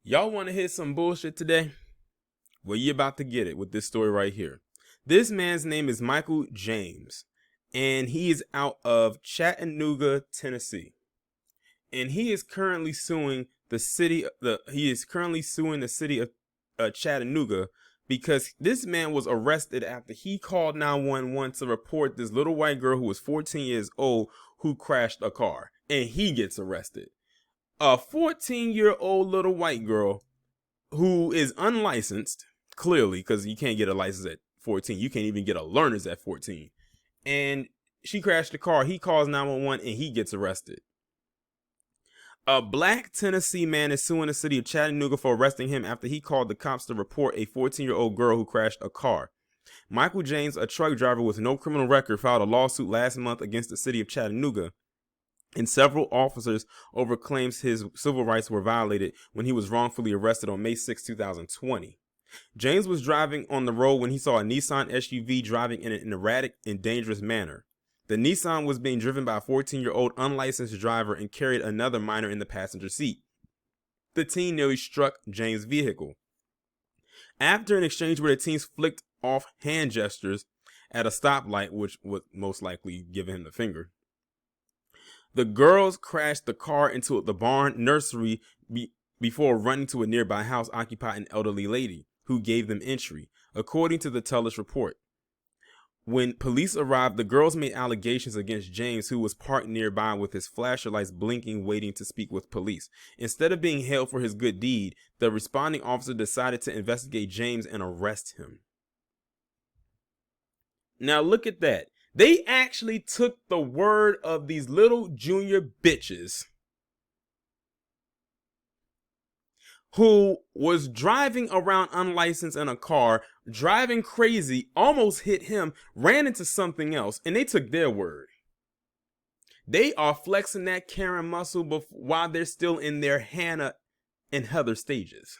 Y'all want to hear some bullshit today? Well, you're about to get it with this story right here. This man's name is Michael James, and he is out of Chattanooga, Tennessee. And he is currently suing the city of Chattanooga because this man was arrested after he called 911 to report this little white girl who was 14 years old who crashed a car, and he gets arrested. A 14-year-old little white girl who is unlicensed, clearly, because you can't get a license at 14. You can't even get a learner's at 14. And she crashed the car. He calls 911 and he gets arrested. A black Tennessee man is suing the city of Chattanooga for arresting him after he called the cops to report a 14-year-old girl who crashed a car. Michael James, a truck driver with no criminal record, filed a lawsuit last month against the city of Chattanooga and several officers over claims his civil rights were violated when he was wrongfully arrested on May 6, 2020. James was driving on the road when he saw a Nissan SUV driving in an erratic and dangerous manner. The Nissan was being driven by a 14-year-old unlicensed driver and carried another minor in the passenger seat. The teen nearly struck James' vehicle. After an exchange where the teens flicked off hand gestures at a stoplight, which was most likely giving him the finger, the girls crashed the car into the barn nursery before running to a nearby house occupied by an elderly lady, who gave them entry, according to the Telus report. When police arrived, the girls made allegations against James, who was parked nearby with his flashlights blinking, waiting to speak with police. Instead of being hailed for his good deed, the responding officer decided to investigate James and arrest him. Now look at that. They actually took the word of these little junior bitches who was driving around unlicensed in a car, driving crazy, almost hit him, ran into something else, and they took their word. They are flexing that Karen muscle while they're still in their Hannah and Heather stages.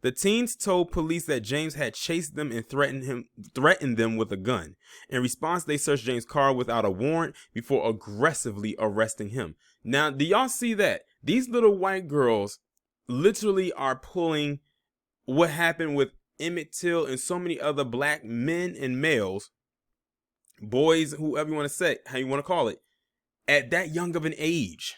The teens told police that James had chased them and threatened them with a gun. In response, they searched James' car without a warrant before aggressively arresting him. Now, do y'all see that? These little white girls literally are pulling what happened with Emmett Till and so many other black men and males, boys, whoever you want to say, how you want to call it, at that young of an age.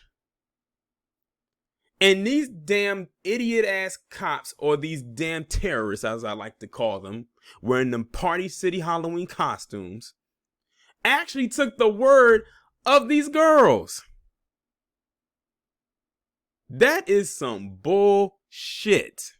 And these damn idiot ass cops, or these damn terrorists, as I like to call them, wearing them Party City Halloween costumes, actually took the word of these girls. That is some bullshit.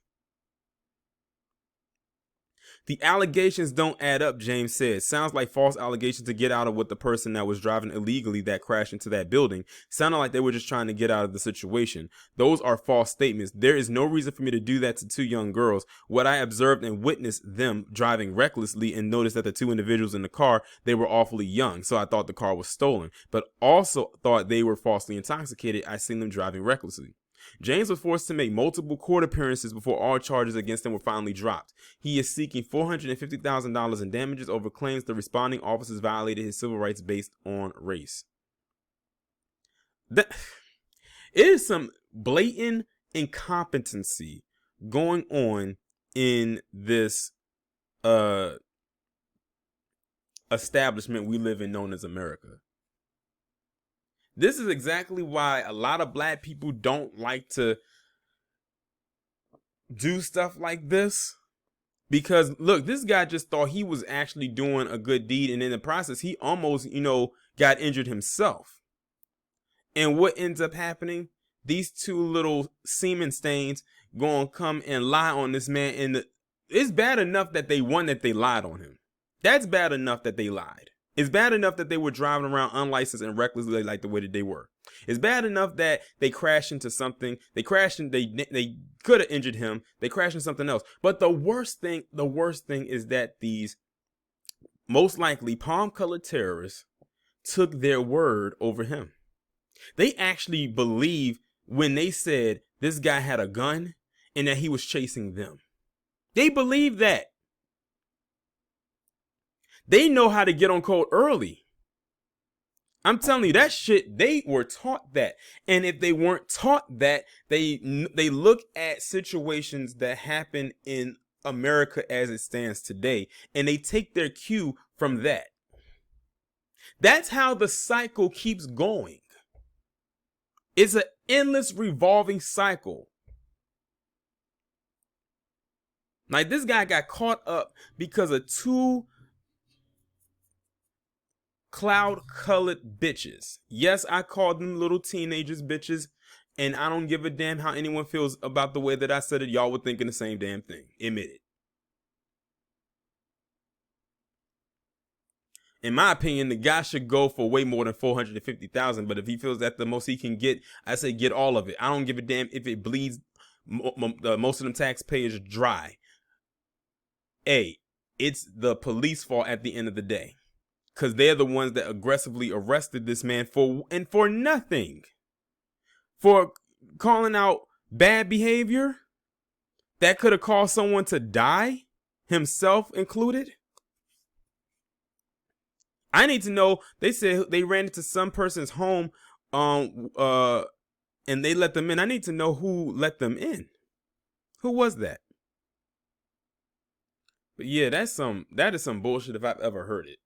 The allegations don't add up, James said. Sounds like false allegations to get out of what the person that was driving illegally that crashed into that building. Sounded like they were just trying to get out of the situation. Those are false statements. There is no reason for me to do that to two young girls. What I observed and witnessed them driving recklessly and noticed that the two individuals in the car, they were awfully young. So I thought the car was stolen, but also thought they were falsely intoxicated. I seen them driving recklessly. James was forced to make multiple court appearances before all charges against him were finally dropped. He is seeking $450,000 in damages over claims the responding officers violated his civil rights based on race. It is some blatant incompetency going on in this establishment we live in known as America. This is exactly why a lot of black people don't like to do stuff like this. Because, look, this guy just thought he was actually doing a good deed. And in the process, he almost, got injured himself. And what ends up happening? These two little semen stains gonna come and lie on this man. And it's bad enough that they lied on him. That's bad enough that they lied. It's bad enough that they were driving around unlicensed and recklessly like the way that they were. It's bad enough that they crashed into something. They could have injured him. They crashed into something else. But the worst thing is that these most likely palm-colored terrorists took their word over him. They actually believe when they said this guy had a gun and that he was chasing them. They believe that. They know how to get on code early. I'm telling you, that shit, they were taught that. And if they weren't taught that, they look at situations that happen in America as it stands today, and they take their cue from that. That's how the cycle keeps going. It's an endless revolving cycle. Like, this guy got caught up because of two cloud-colored bitches. Yes, I called them little teenagers bitches, and I don't give a damn how anyone feels about the way that I said it. Y'all were thinking the same damn thing. Admit it. In my opinion, the guy should go for way more than $450,000. But if he feels that the most he can get, I say get all of it. I don't give a damn if it bleeds most of them taxpayers dry. Hey, it's the police fault at the end of the day, because they're the ones that aggressively arrested this man for nothing, for calling out bad behavior that could have caused someone to die, himself included. I need to know. They said they ran into some person's home, and they let them in. I need to know who let them in. Who was that? But yeah, that is some bullshit if I've ever heard it.